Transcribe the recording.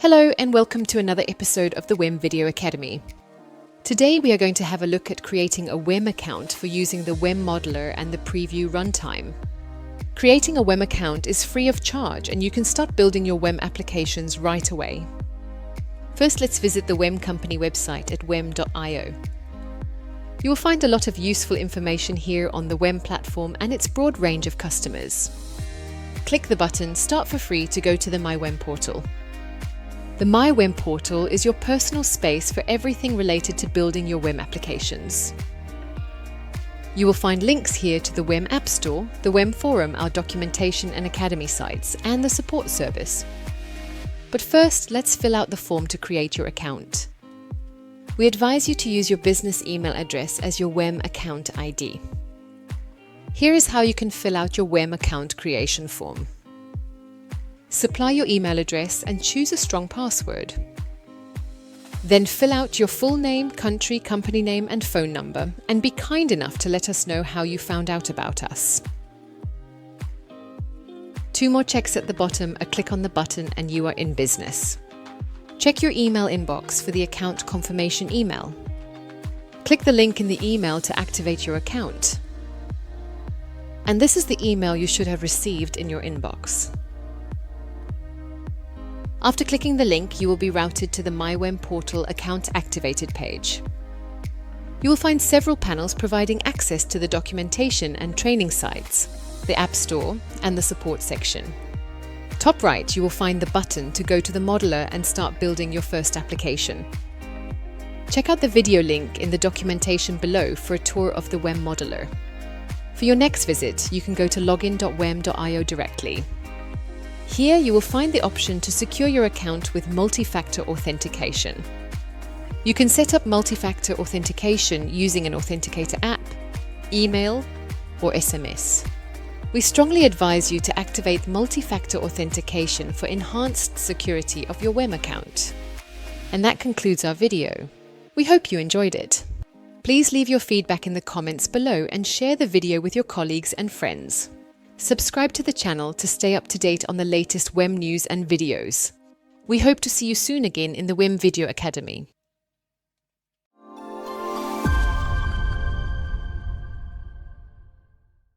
Hello and welcome to another episode of the WEM Video Academy. Today we are going to have a look at creating a WEM account for using the WEM Modeler and the Preview runtime. Creating a WEM account is free of charge and you can start building your WEM applications right away. First, let's visit the WEM company website at wem.io. You will find a lot of useful information here on the WEM platform and its broad range of customers. Click the button Start for Free to go to the My WEM portal. The My WEM portal is your personal space for everything related to building your WEM applications. You will find links here to the WEM App Store, the WEM Forum, our documentation and academy sites, and the support service. But first, let's fill out the form to create your account. We advise you to use your business email address as your WEM account ID. Here is how you can fill out your WEM account creation form. Supply your email address and choose a strong password. Then fill out your full name, country, company name and phone number, and be kind enough to let us know how you found out about us. 2 more checks at the bottom, a click on the button and you are in business. Check your email inbox for the account confirmation email. Click the link in the email to activate your account. And this is the email you should have received in your inbox. After clicking the link, you will be routed to the My WEM portal account activated page. You will find several panels providing access to the documentation and training sites, the App Store, and the support section. Top right, you will find the button to go to the modeler and start building your first application. Check out the video link in the documentation below for a tour of the WEM Modeler. For your next visit, you can go to login.wem.io directly. Here you will find the option to secure your account with multi-factor authentication. You can set up multi-factor authentication using an authenticator app, email, or SMS. We strongly advise you to activate multi-factor authentication for enhanced security of your WEM account. And that concludes our video. We hope you enjoyed it. Please leave your feedback in the comments below and share the video with your colleagues and friends. Subscribe to the channel to stay up to date on the latest WEM news and videos. We hope to see you soon again in the WEM Video Academy.